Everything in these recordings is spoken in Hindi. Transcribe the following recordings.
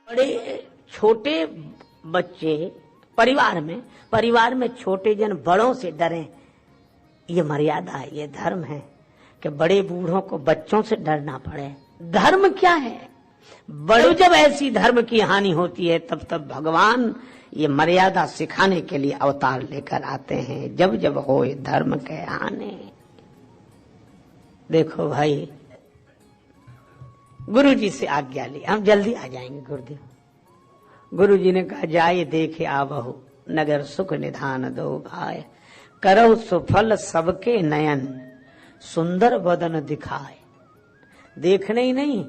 बड़े छोटे बच्चे परिवार में छोटे जन बड़ों से डरें, ये मर्यादा है, ये धर्म है कि बड़े बूढ़ों को बच्चों से डरना पड़े। धर्म क्या है? बड़े जब ऐसी धर्म की हानि होती है तब भगवान ये मर्यादा सिखाने के लिए अवतार लेकर आते हैं। जब जब हो धर्म के हानि। देखो भाई, गुरु जी से आज्ञा ली, हम जल्दी आ जाएंगे गुरुदेव। गुरु जी ने कहा, जाए देखे आवहु नगर सुख निधान दो भाई, करो सुफल सबके नयन सुंदर बदन दिखाए। देखने ही नहीं,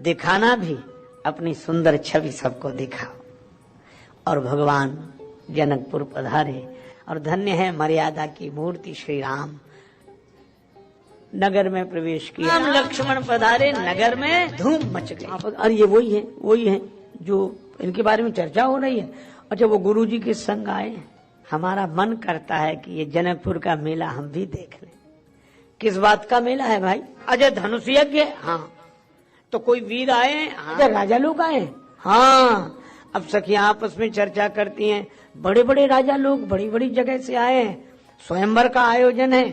दिखाना भी, अपनी सुंदर छवि सबको दिखाओ। और भगवान जनकपुर पधारे और धन्य है मर्यादा की मूर्ति श्री राम नगर में प्रवेश किया। राम लक्ष्मण पधारे, नगर में धूम मच गई। और ये वही है जो इनके बारे में चर्चा हो रही है। अच्छा, वो गुरु जी के संग आए। हमारा मन करता है कि ये जनकपुर का मेला हम भी देख लें। किस बात का मेला है भाई? अजय धनुष यज्ञ। हाँ, तो कोई वीर आए? हाँ। राजा लोग आए? हाँ। अब सखियां आपस में चर्चा करती हैं, बड़े बड़े राजा लोग बड़ी बड़ी जगह से आए हैं, स्वयंवर का आयोजन है।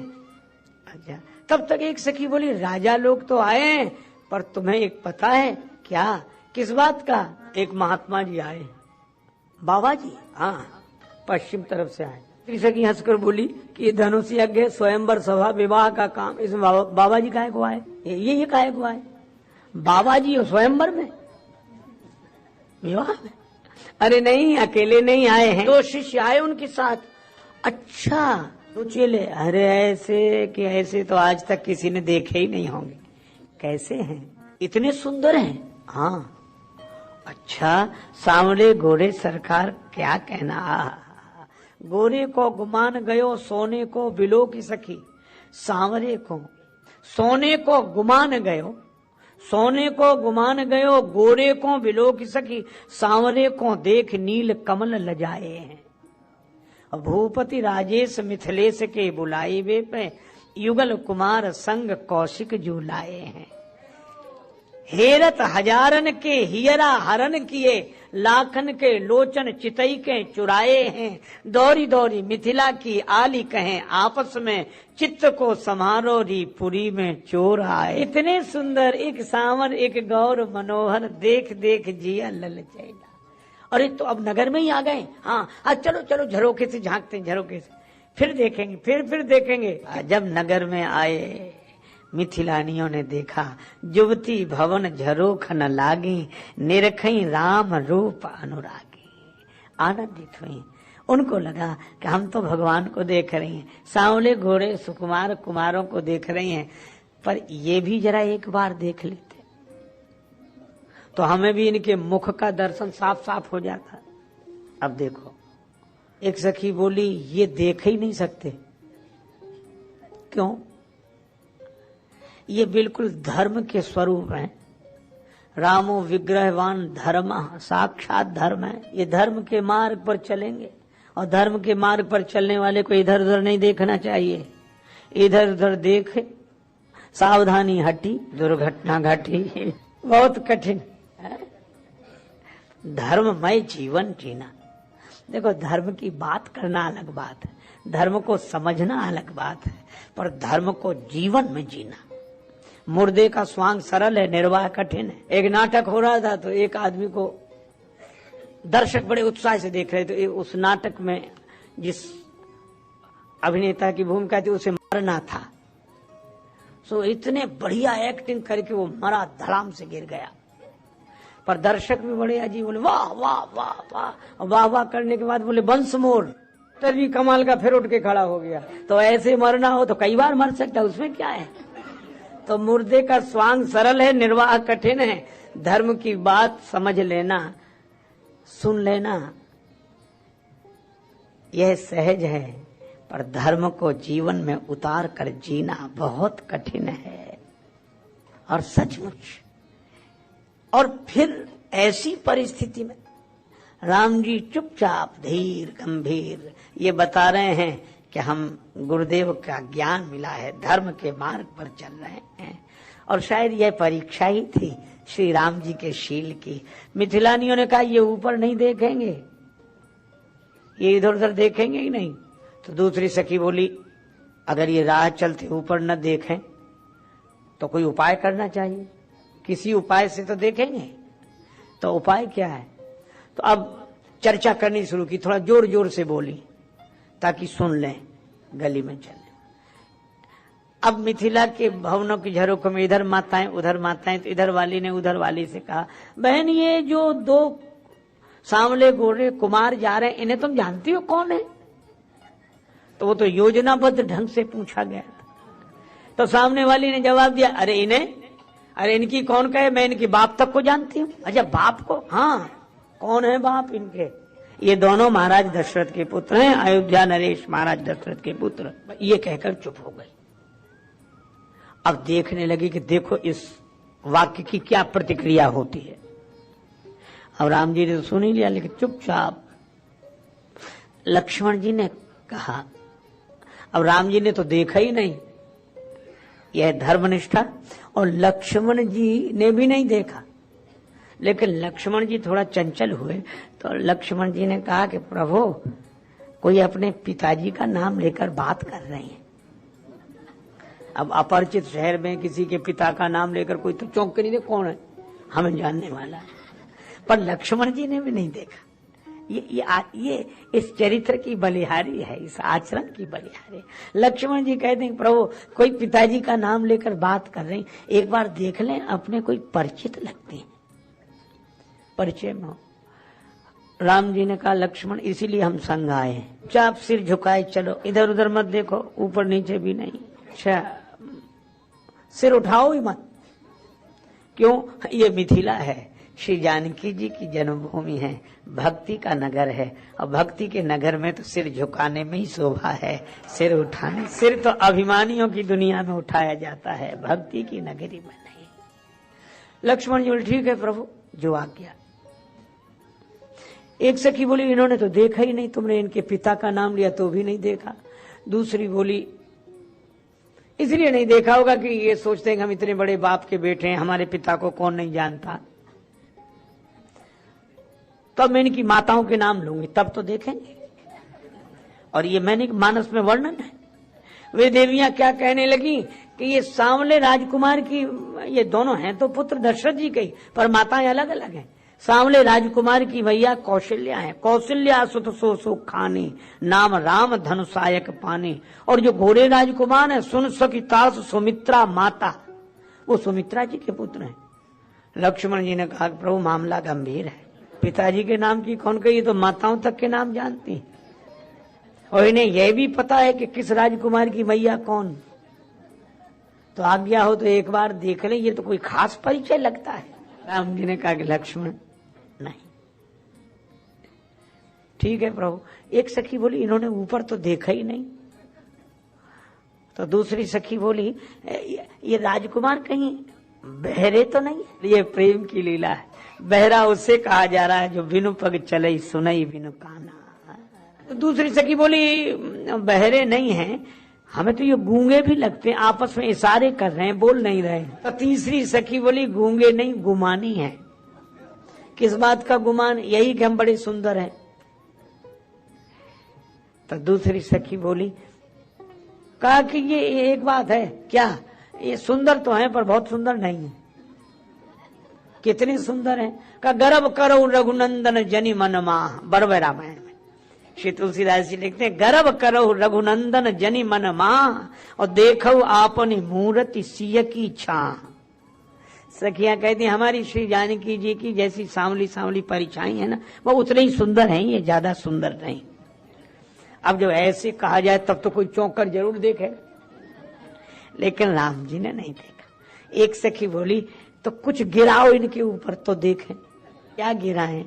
अच्छा, तब तक एक सखी बोली, राजा लोग तो आए हैं, पर तुम्हें एक पता है क्या? किस बात का? एक महात्मा जी आए। बाबा जी? हाँ, पश्चिम तरफ से आए। तीसरी सखी हंसकर बोली कि ये धनुष यज्ञ, स्वयंवर सभा, विवाह का काम, इसमें बाबा जी काहे को आए? ये काहे को आए? बाबा जी स्वयंवर में, विवाह में? अरे नहीं, अकेले नहीं आए हैं, दो शिष्य आए उनके साथ। अच्छा, तो चले? अरे ऐसे कि ऐसे तो आज तक किसी ने देखे ही नहीं होंगे। कैसे हैं? इतने सुंदर हैं? हाँ। अच्छा, सांवले गोरे सरकार क्या कहना। गोरे को गुमान गयो सोने को बिलो की सखी, सांवरे को सोने को गुमान गयो, सोने को गुमान गयो, गोरे को बिलो की सखी, सांवरे को देख नील कमल लजाए हैं। भूपति राजेश मिथिलेश के बुलाई वे पे, युगल कुमार संग कौशिक जो लाए हैं। हेरत हजारन के हियरा हरन किए, लाखन के लोचन चितई के चुराए हैं। दौरी दौरी मिथिला की आली कहें, आपस में चित्त को समारो री पुरी में चोर आए। इतने सुंदर, एक सांवर एक गौर मनोहर, देख देख जिया ललचैला। अरे तो अब नगर में ही आ गए। हाँ, चलो चलो झरोखे से झांकते हैं, झरोखे से फिर देखेंगे, फिर देखेंगे। जब नगर में आए, मिथिलानियों ने देखा, जुवती भवन झरोख न लागी, निरखई राम रूप अनुरागी। आनंदित हुई, उनको लगा कि हम तो भगवान को देख रही हैं, सांवले घोड़े सुकुमार कुमारों को देख रही हैं, पर ये भी जरा एक बार देख लेते तो हमें भी इनके मुख का दर्शन साफ साफ हो जाता। अब देखो, एक सखी बोली, ये देख ही नहीं सकते। क्यों? ये बिल्कुल धर्म के स्वरूप हैं। रामो विग्रहवान धर्म, साक्षात धर्म है। ये धर्म के मार्ग पर चलेंगे, और धर्म के मार्ग पर चलने वाले को इधर उधर नहीं देखना चाहिए। इधर उधर देखे, सावधानी हटी, दुर्घटना घटी। बहुत कठिन है धर्ममय जीवन जीना। देखो, धर्म की बात करना अलग बात है, धर्म को समझना अलग बात है, पर धर्म को जीवन में जीना। मुर्दे का स्वांग सरल है, निर्वाह कठिन है। एक नाटक हो रहा था तो एक आदमी को दर्शक बड़े उत्साह से देख रहे थे। उस नाटक में जिस अभिनेता की भूमिका थी उसे मरना था, सो इतने बढ़िया एक्टिंग करके वो मरा, धड़ाम से गिर गया। पर दर्शक भी बड़े अजीब, बोले वाह वाह वाह वाह। वाह वाह करने के बाद बोले वंस मोर। तो भी कमाल का, फिर उठ के खड़ा हो गया। तो ऐसे मरना हो तो कई बार मर सकता है, उसमें क्या है। तो मुर्दे का स्वांग सरल है, निर्वाह कठिन है। धर्म की बात समझ लेना, सुन लेना, यह सहज है, पर धर्म को जीवन में उतार कर जीना बहुत कठिन है। और सचमुच, और फिर ऐसी परिस्थिति में राम जी चुपचाप धीर गंभीर ये बता रहे हैं कि हम गुरुदेव का ज्ञान मिला है, धर्म के मार्ग पर चल रहे हैं। और शायद यह परीक्षा ही थी श्री राम जी के शील की। मिथिलानियों ने कहा ये ऊपर नहीं देखेंगे, ये इधर उधर देखेंगे ही नहीं। तो दूसरी सखी बोली अगर ये राह चलते ऊपर न देखें तो कोई उपाय करना चाहिए, किसी उपाय से तो देखेंगे। तो उपाय क्या है? तो अब चर्चा करनी शुरू की, थोड़ा जोर जोर से बोली ताकि सुन लें, गली में चले। अब मिथिला के भवनों की झरोखों में इधर माताएं उधर माताएं, तो इधर वाली ने उधर वाली से कहा बहन ये जो दो सांवले गोरे कुमार जा रहे हैं इन्हें तुम जानती हो कौन है? तो वो तो योजनाबद्ध ढंग से पूछा गया। तो सामने वाली ने जवाब दिया अरे इनकी कौन कहे, मैं इनकी बाप तक को जानती हूँ। अच्छा बाप को? हाँ, कौन है बाप इनके? ये दोनों महाराज दशरथ के पुत्र हैं, अयोध्या नरेश महाराज दशरथ के पुत्र। ये कहकर चुप हो गई। अब देखने लगी कि देखो इस वाक्य की क्या प्रतिक्रिया होती है। अब राम जी ने तो सुन ही लिया, लेकिन चुपचाप। लक्ष्मण जी ने कहा, अब राम जी ने तो देखा ही नहीं, यह धर्मनिष्ठा, और लक्ष्मण जी ने भी नहीं देखा। लेकिन लक्ष्मण जी थोड़ा चंचल हुए, तो लक्ष्मण जी ने कहा कि प्रभु कोई अपने पिताजी का नाम लेकर बात कर रहे हैं। अब अपरिचित शहर में किसी के पिता का नाम लेकर कोई तो चौंक के नहीं दे कौन है, हमें जानने वाला है। पर लक्ष्मण जी ने भी नहीं देखा। ये इस चरित्र की बलिहारी है, इस आचरण की बलिहारी। लक्ष्मण जी कहते हैं प्रभु कोई पिताजी का नाम लेकर बात कर रहे हैं, एक बार देख लें, अपने कोई परिचित लगते हैं, परिचय में हो। राम जी ने कहा लक्ष्मण इसीलिए हम संग आए हैं। चाप सिर झुकाए चलो, इधर उधर मत देखो, ऊपर नीचे भी नहीं। अच्छा सिर उठाओ ही मत। क्यों? ये मिथिला है, श्री जानकी जी की जन्मभूमि है, भक्ति का नगर है, और भक्ति के नगर में तो सिर झुकाने में ही शोभा है, सिर उठाने। सिर तो अभिमानियों की दुनिया में उठाया जाता है, भक्ति की नगरी में नहीं। लक्ष्मण जी बोले ठीक है प्रभु, जो आज्ञा। एक सखी बोली इन्होंने तो देखा ही नहीं, तुमने इनके पिता का नाम लिया तो भी नहीं देखा। दूसरी बोली इसलिए नहीं देखा होगा कि ये सोचते हैं कि हम इतने बड़े बाप के बेटे हैं, हमारे पिता को कौन नहीं जानता। तब मैं इनकी माताओं के नाम लूंगी, तब तो देखेंगे। और ये मैंने मानस में वर्णन है। वे देवियां क्या कहने लगी कि ये सांवले राजकुमार की, ये दोनों हैं तो पुत्र दशरथ जी के, पर माताएं अलग अलग हैं। सांवले राजकुमार की भैया कौशल्या है, कौशल्या सुत सो सुख खानी, नाम राम धनुषायक पानी। और जो गोरे राजकुमार है सुन सकी तास सुमित्रा माता, वो सुमित्रा जी के पुत्र हैं। लक्ष्मण जी ने कहा प्रभु मामला गंभीर है, पिताजी के नाम की कौन कही, तो माताओं तक के नाम जानती हैं, और इन्हें यह भी पता है कि किस राजकुमार की मैया कौन। तो आज्ञा हो तो एक बार देख ले, ये तो कोई खास परिचय लगता है। राम जी ने कहा कि लक्ष्मण नहीं, ठीक है प्रभु। एक सखी बोली इन्होंने ऊपर तो देखा ही नहीं। तो दूसरी सखी बोली ये राजकुमार कहीं बहरे तो नहीं? ये प्रेम की लीला है, बहरा उससे कहा जा रहा है जो बिनु पग चले सुनई बिनु काना। तो दूसरी सखी बोली बहरे नहीं हैं, हमें तो ये गूंगे भी लगते हैं, आपस में इशारे कर रहे हैं, बोल नहीं रहे। तो तीसरी सखी बोली गूंगे नहीं गुमानी है। किस बात का गुमान? यही कि हम बड़े सुंदर हैं। तो दूसरी सखी बोली कहा कि ये एक बात है, क्या? ये सुंदर तो हैं पर बहुत सुंदर नहीं है। कितने सुंदर हैं? का गर्भ करो रघुनंदन जनि मन माह, बरवे रामायण में श्री तुलसीदास जी लिखते हैं गर्भ करो रघुनंदन जनि मन माह, और देखो आपनी मूर्ति सिय की छाह। सखियां कहती हैं हमारी श्री जानकी जी की जैसी सांवली सांवली परिछाई है ना, वो उतने ही सुंदर हैं, ये ज्यादा सुंदर नहीं। अब जब ऐसे कहा जाए तब तो कोई चौंक कर जरूर देखे, लेकिन राम जी ने नहीं देखा। एक सखी बोली तो कुछ गिराओ इनके ऊपर तो देखें। क्या गिराएं?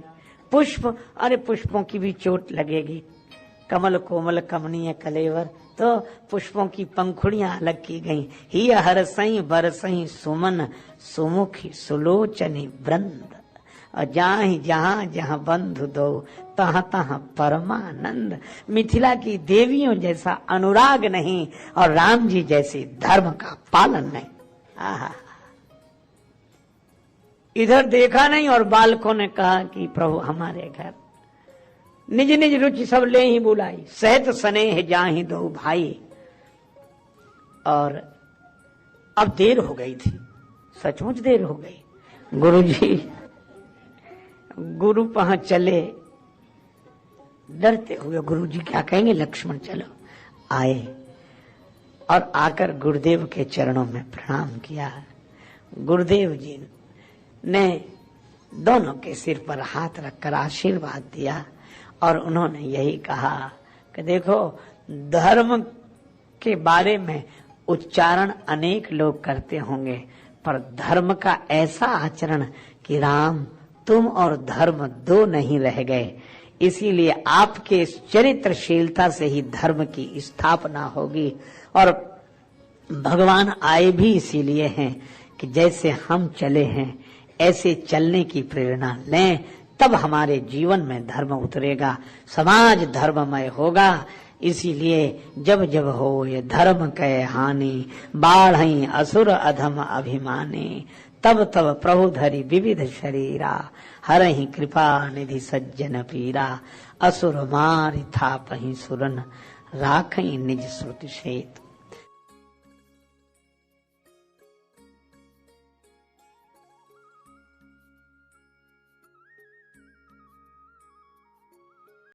पुष्प। अरे पुष्पों की भी चोट लगेगी। कमल कोमल कमनीय कलेवर, तो पुष्पों की पंखुड़ियां अलग की गई। ही हरसई बरसई सुमन सुमुखी सुलोचनी वृंद, और जहाँ जहाँ बंधु दो तहाँ तहाँ परमानंद। मिथिला की देवियों जैसा अनुराग नहीं, और राम जी जैसे धर्म का पालन नहीं। आहा, इधर देखा नहीं और बालकों ने कहा कि प्रभु हमारे घर निज निज रुचि सब ले ही बुलाई, सहत स्नेह जाहि दो भाई। और अब देर हो गई थी, सचमुच देर हो गई। गुरु वहां चले डरते हुए, गुरु जी क्या कहेंगे, लक्ष्मण चलो। आए और आकर गुरुदेव के चरणों में प्रणाम किया। गुरुदेव जी ने दोनों के सिर पर हाथ रखकर आशीर्वाद दिया और उन्होंने यही कहा कि देखो, धर्म के बारे में उच्चारण अनेक लोग करते होंगे, पर धर्म का ऐसा आचरण कि राम तुम और धर्म दो नहीं रह गए। इसीलिए आपके चरित्रशीलता से ही धर्म की स्थापना होगी। और भगवान आए भी इसीलिए हैं कि जैसे हम चले हैं ऐसे चलने की प्रेरणा लें, तब हमारे जीवन में धर्म उतरेगा, समाज धर्ममय होगा। इसीलिए जब जब हो ये धर्म कै हानि, बाढ़ई असुर अधम अभिमानी, तब तब प्रभु धरि विविध शरीरा, हरहि कृपा निधि सज्जन पीरा, असुर मारि थापहि सुरन, राखई निज श्रुति सेतु।